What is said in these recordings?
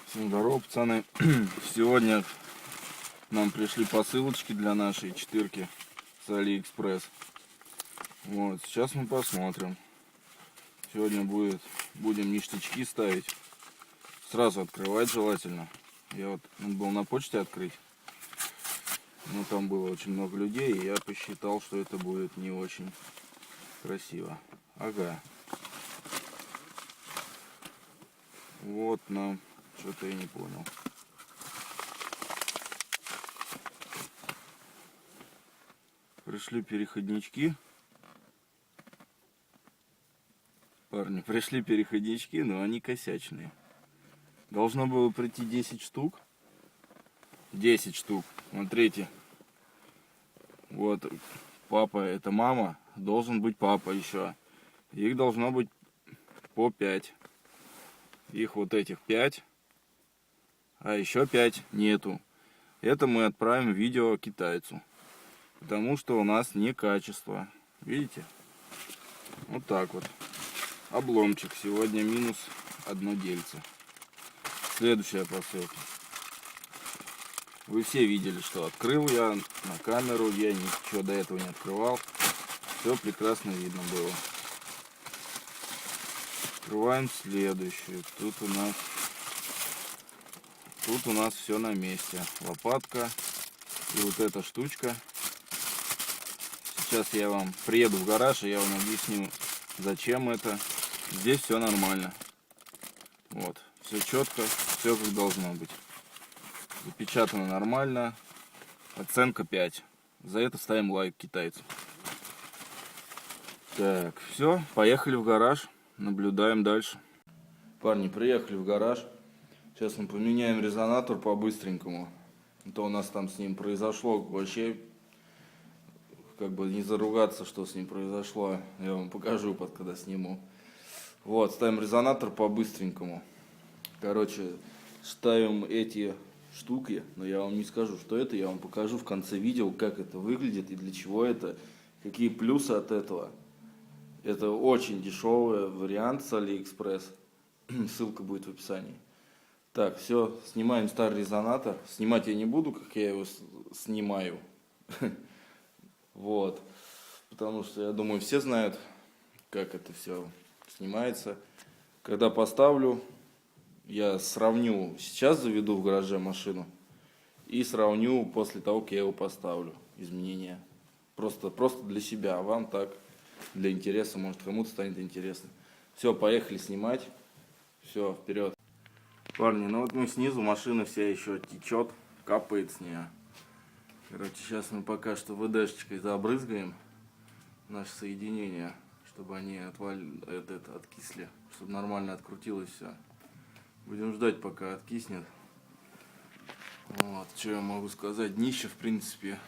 Всем здорово, пацаны. Сегодня нам пришли посылочки для нашей четырки с Алиэкспресс. Вот, сейчас мы посмотрим. Сегодня будем ништячки ставить. Сразу открывать желательно. Я вот надо было на почте открыть. Но там было очень много людей, и я посчитал, что это будет не очень красиво. Ага. Вот нам. Что-то я не понял. Пришли переходнички. Парни, пришли переходнички, но они косячные. Должно было прийти 10 штук. 10 штук. Смотрите. Вот папа, это мама. Должен быть папа еще. Их должно быть по 5. Их вот этих 5. А еще 5 нету. Это мы отправим видео китайцу. Потому что у нас не качество. Видите? Вот так вот. Обломчик. Сегодня минус одно дельце. Следующая посылка. Вы все видели, что открыл я на камеру. Я ничего до этого не открывал. Все прекрасно видно было. Открываем следующую. Тут у нас все на месте. Лопатка и вот эта штучка. Сейчас я вам приеду в гараж, и я вам объясню, зачем это. Здесь все нормально. Вот, все четко, все как должно быть. Запечатано нормально. Оценка 5. За это ставим лайк китайцу. Так, все, поехали в гараж. Наблюдаем дальше. Парни, приехали в гараж. Сейчас мы поменяем резонатор по-быстренькому. То у нас там с ним произошло вообще, как бы не заругаться, что с ним произошло. Я вам покажу, когда сниму. Вот, ставим резонатор по-быстренькому. Короче, ставим эти штуки, но я вам не скажу, что это. Я вам покажу в конце видео, как это выглядит и для чего это, какие плюсы от этого. Это очень дешевый вариант с Алиэкспресс. Ссылка будет в описании. Так, все, снимаем старый резонатор. Снимать я не буду, как я его снимаю. Вот. Потому что, я думаю, все знают, как это все снимается. Когда поставлю, я сравню. Сейчас заведу в гараже машину. И сравню после того, как я его поставлю. Изменения. Просто для себя. А вам так, для интереса. Может, кому-то станет интересно. Все, поехали снимать. Все, вперед. Парни, ну вот мы снизу, машина вся еще течет, капает с нее. Короче, сейчас мы пока что ВДшечкой забрызгаем наше соединение, чтобы они откисли, чтобы нормально открутилось все. Будем ждать, пока откиснет. Вот, что я могу сказать, днище, в принципе,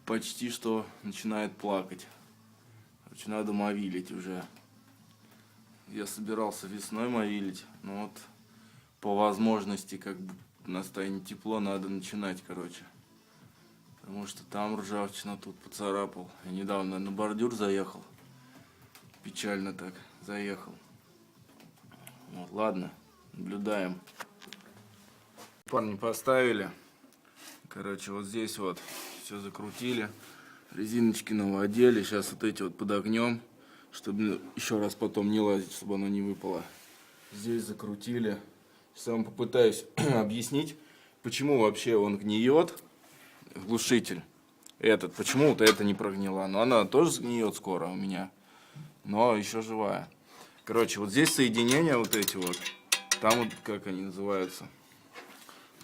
почти что начинает плакать. Короче, надо мовилить уже. Я собирался весной мовилить, но вот по возможности, как бы настанет тепло, надо начинать, короче. Потому что там ржавчина тут поцарапал. Я недавно на бордюр заехал. Печально так заехал. Вот, ладно, наблюдаем. Парни поставили. Короче, вот здесь вот все закрутили. Резиночки новодели. Сейчас вот эти вот под огнем, чтобы еще раз потом не лазить, чтобы оно не выпало. Здесь закрутили. Сейчас я вам попытаюсь объяснить, почему вообще он гниет, глушитель этот, почему-то это не прогнила. Но она тоже сгниет скоро у меня, но еще живая. Короче, вот здесь соединения вот эти вот, там вот, как они называются,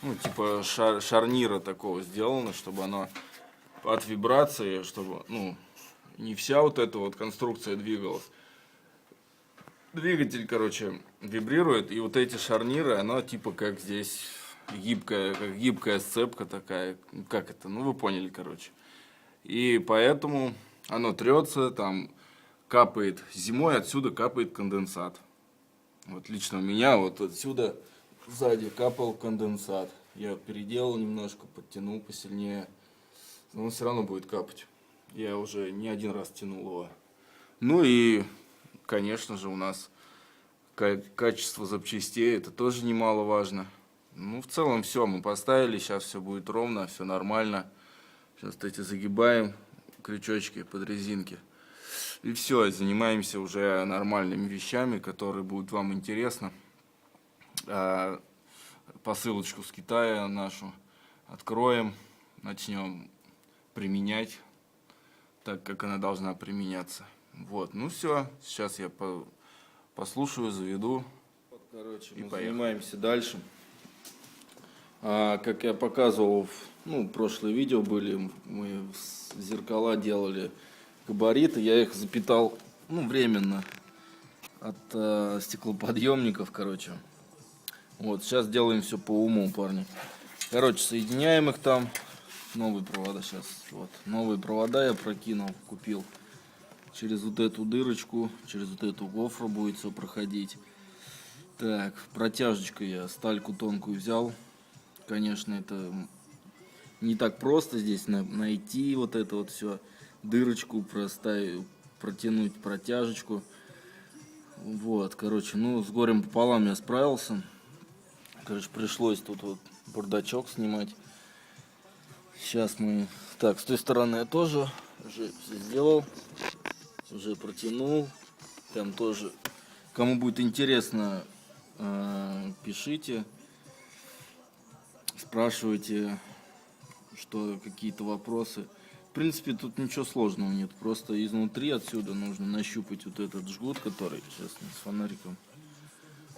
ну, типа шарнира такого сделано, чтобы оно от вибрации, чтобы, ну, не вся вот эта вот конструкция двигалась. Двигатель, короче, вибрирует, и вот эти шарниры, оно типа как здесь гибкая, как гибкая сцепка такая, как это, ну вы поняли, короче. И поэтому оно трется, там капает, зимой отсюда капает конденсат. Вот лично у меня вот отсюда сзади капал конденсат. Я переделал немножко, подтянул посильнее, но он все равно будет капать. Я уже не один раз тянул его. Ну и, конечно же, у нас качество запчастей, это тоже немаловажно. Ну, в целом все, мы поставили, сейчас все будет ровно, все нормально. Сейчас, кстати, загибаем крючочки под резинки. И все, занимаемся уже нормальными вещами, которые будут вам интересны. Посылочку с Китая нашу откроем, начнем применять так, как она должна применяться. Вот, ну все, сейчас я послушаю, заведу. Вот, короче, мы занимаемся дальше. Как я показывал, прошлые видео были, мы зеркала делали габариты, я их запитал, временно от стеклоподъемников, короче. Вот, сейчас делаем все по уму, парни. Короче, соединяем их там. Новые провода сейчас. Вот, новые провода я прокинул, купил. Через вот эту дырочку, через вот эту гофру будет все проходить. Так, протяжечкой я стальку тонкую взял. Конечно, это не так просто здесь найти вот это вот все. Дырочку протянуть протяжечку. Вот, короче, с горем пополам я справился. Короче, пришлось тут вот бардачок снимать. Сейчас мы... Так, с той стороны я тоже уже все сделал. Уже протянул. Там тоже... Кому будет интересно, пишите. Спрашивайте, что какие-то вопросы. В принципе, тут ничего сложного нет. Просто изнутри отсюда нужно нащупать вот этот жгут, который... Сейчас с фонариком.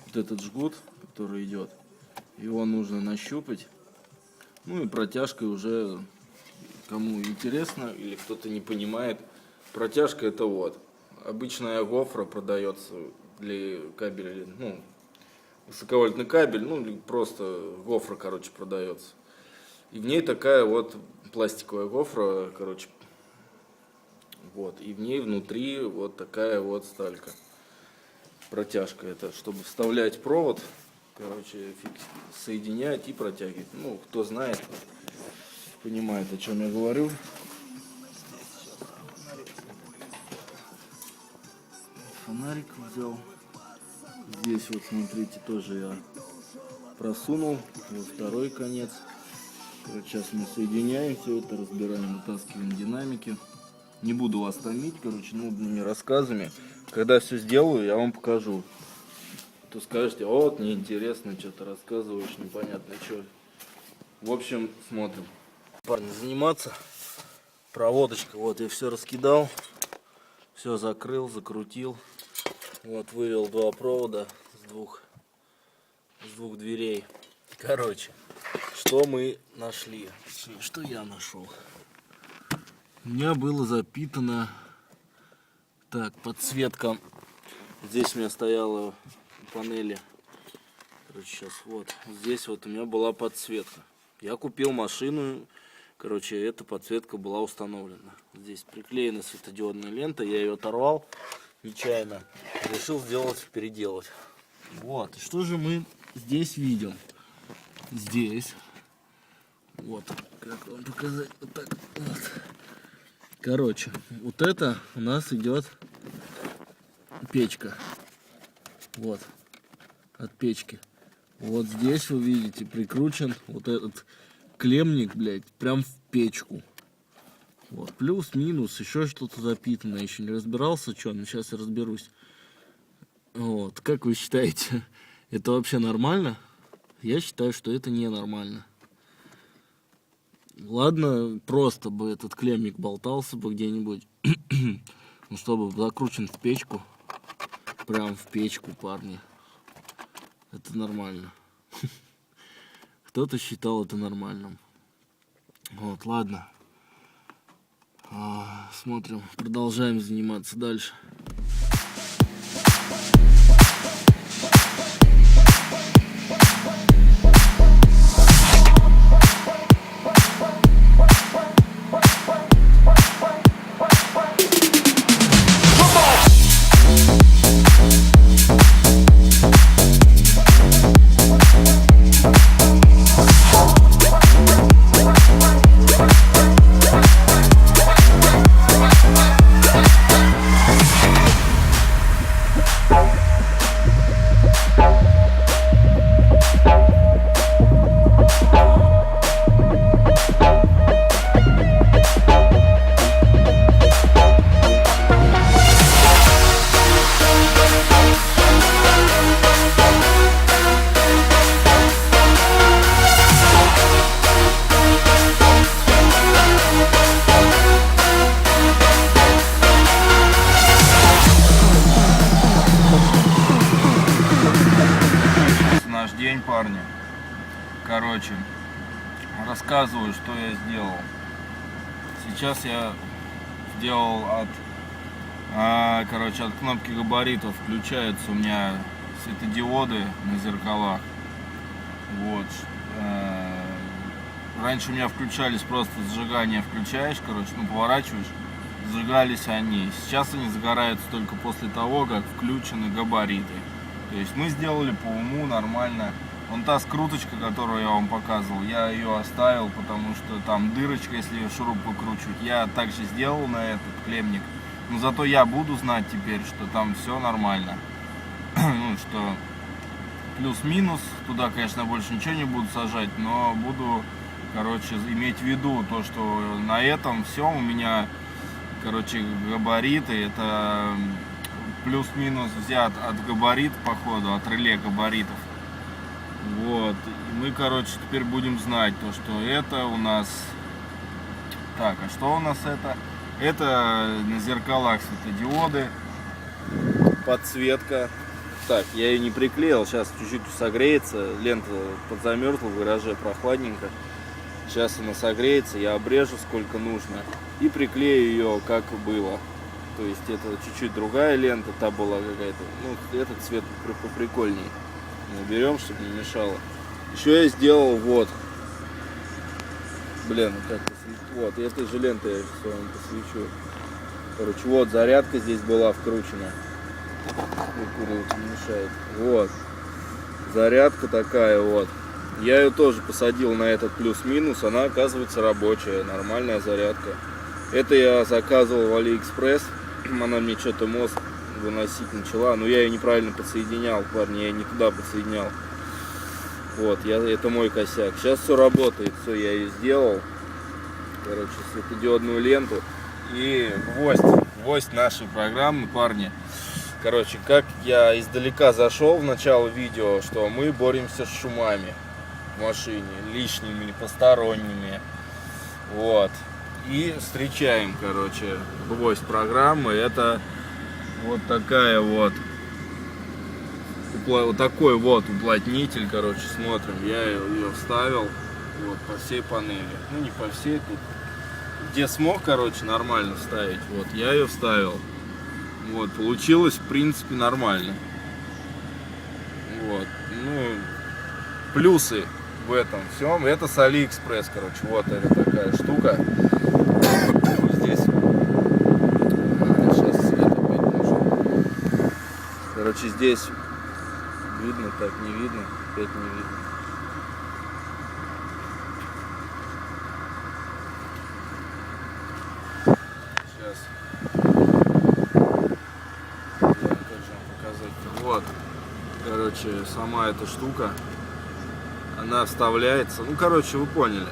Вот этот жгут, который идет. Его нужно нащупать. И протяжкой уже, кому интересно или кто-то не понимает, протяжка это вот. Обычная гофра продается для кабеля, высоковольтный кабель, или просто гофра, короче, продается. И в ней такая вот пластиковая гофра, короче, вот. И в ней внутри вот такая вот сталька. Протяжка это, чтобы вставлять провод. Короче, соединять и протягивать. Кто знает, понимает, о чем я говорю. Фонарик взял. Здесь вот, смотрите, тоже я просунул. Вот второй конец. Вот сейчас мы соединяем все это, разбираем, вытаскиваем динамики. Не буду вас томить, короче, нудными рассказами. Когда все сделаю, я вам покажу. То скажете, вот, неинтересно, что-то рассказываешь, непонятно что. В общем, смотрим. Парни, заниматься. Проводочка, вот я все раскидал. Все закрыл, закрутил. Вот вывел два провода с двух дверей. Короче, что мы нашли? Что я нашел? У меня было запитано... Так, подсветка. Здесь у меня стояла... панели. Короче, сейчас вот. Здесь вот у меня была подсветка. Я купил машину. Короче, эта подсветка была установлена. Здесь приклеена светодиодная лента. Я ее оторвал нечаянно. Решил переделать. Вот. Что же мы здесь видим? Здесь. Вот. Как вам показать? Вот так. Вот. Короче, вот это у нас идет печка. Вот. От печки. Вот здесь вы видите прикручен вот этот клеммник, блядь, прям в печку. Вот. Плюс-минус, еще что-то запитано. Еще не разбирался, что, но сейчас я разберусь. Вот. Как вы считаете, это вообще нормально? Я считаю, что это ненормально. Ладно, просто бы этот клеммник болтался бы где-нибудь. Ну, чтобы закручен в печку. Прям в печку, парни. Это нормально. Кто-то считал это нормальным. Вот, ладно. Смотрим, продолжаем заниматься дальше. день, парни. Короче, рассказываю, что я сделал. Сейчас я сделал от кнопки габаритов включаются у меня светодиоды на зеркалах. Вот. Раньше у меня включались просто зажигание, включаешь, поворачиваешь, зажигались они. Сейчас они загораются только после того, как включены габариты. То есть мы сделали по уму нормально. Вон та скруточка, которую я вам показывал, я ее оставил, потому что там дырочка, если ее шуруп выкручивать. Я также сделал на этот клеммник. Но зато я буду знать теперь, что там все нормально. Ну, что плюс-минус. Туда, конечно, больше ничего не буду сажать, но буду, иметь в виду то, что на этом всем у меня, габариты. Это плюс-минус взят от габарит, походу, от реле габаритов. Вот. И мы, теперь будем знать то, что это у нас... Так, а что у нас это? Это на зеркалах светодиоды, подсветка. Так, я ее не приклеил, сейчас чуть-чуть согреется, лента подзамерзла в гараже, прохладненько. Сейчас она согреется, я обрежу сколько нужно и приклею ее как было. То есть это чуть-чуть другая лента, та была какая-то, ну этот цвет поприкольней. Уберем, чтобы не мешало. Еще я сделал вот. Блин, как вот, этой же лентой я все вам посвечу. Вот зарядка здесь была вкручена. Курилка не мешает. Вот. Зарядка такая вот. Я ее тоже посадил на этот плюс-минус. Она оказывается рабочая, нормальная зарядка. Это я заказывал в Алиэкспресс. Она мне что-то мозг выносить начала. Но я ее неправильно подсоединял, парни. Я не туда подсоединял. Вот, это мой косяк. Сейчас все работает, все, я ее сделал. Светодиодную ленту и гвоздь нашей программы, парни. Как я издалека зашел в начало видео, что мы боремся с шумами в машине, лишними или посторонними. Вот. И встречаем, гвоздь программы. Это вот такая вот. Вот такой вот уплотнитель, смотрим. Я ее вставил вот по всей панели. Ну не по всей, тут где смог, нормально вставить. Вот, я ее вставил. Вот, получилось, в принципе, нормально. Вот, ну, плюсы в этом всем. Это с Алиэкспресс, вот это такая штука. Здесь. Сейчас свет опять нужен. Здесь видно, так не видно, опять не видно. Вот, сама эта штука, она вставляется, ну, вы поняли.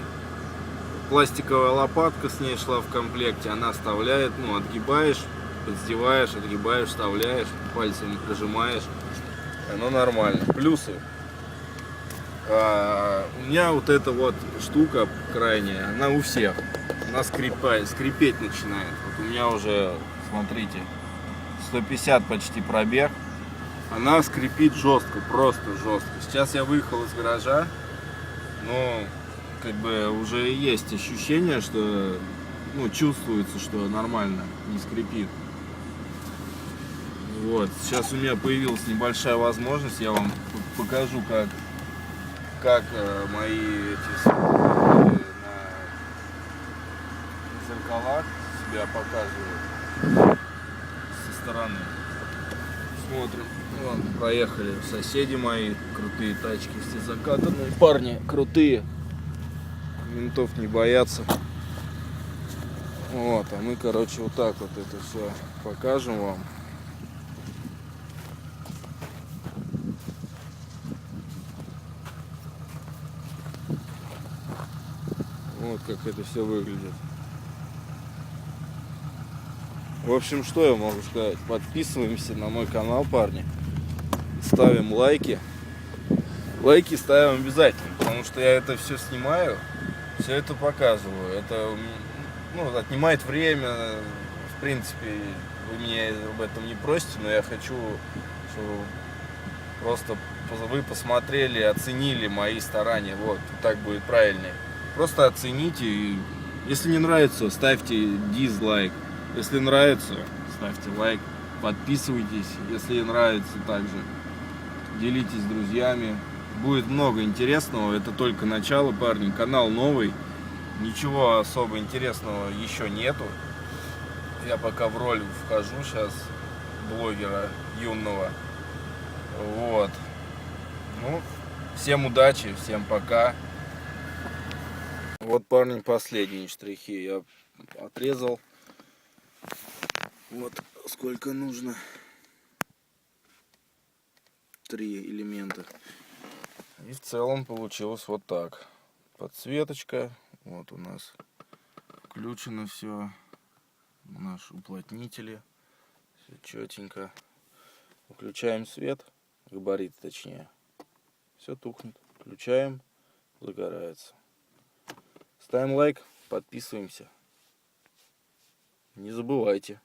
Пластиковая лопатка с ней шла в комплекте, она вставляет, ну, отгибаешь, поддеваешь, отгибаешь, вставляешь, пальцами прижимаешь, оно нормально. Плюсы. У меня вот эта вот штука крайняя, она у всех, она скрипеть начинает. Вот у меня уже, смотрите, 150 почти пробег. Она скрипит жестко, просто жестко. Сейчас я выехал из гаража, но уже есть ощущение, что, ну, чувствуется, что нормально, не скрипит. Вот, сейчас у меня появилась небольшая возможность, я вам покажу, как мои эти на зеркалах себя показывают со стороны. Смотрим. Вон, проехали соседи мои, крутые тачки, все закатанные. Парни крутые, ментов не боятся. Вот, а мы, вот так вот это все покажем вам. Вот как это все выглядит. В общем, что я могу сказать? Подписываемся на мой канал, парни. Ставим лайки. Лайки ставим обязательно, потому что я это все снимаю, все это показываю. Это, ну, отнимает время. В принципе, вы меня об этом не просите, но я хочу, чтобы просто вы посмотрели, оценили мои старания. Вот, так будет правильнее. Просто оцените. И если не нравится, ставьте дизлайк. Если нравится, ставьте лайк. Подписывайтесь, если нравится также. Делитесь с друзьями. Будет много интересного. Это только начало, парни. Канал новый. Ничего особо интересного еще нету. Я пока в роль вхожу сейчас блогера юного. Вот. Ну, всем удачи, всем пока. Вот, парни, последние штрихи я отрезал. Вот сколько нужно. 3 элемента. И в целом получилось вот так. Подсветочка. Вот у нас включено все. Наши уплотнители. Все четенько. Включаем свет. Габарит точнее. Все тухнет. Включаем. Загорается. Ставим лайк. Подписываемся. Не забывайте.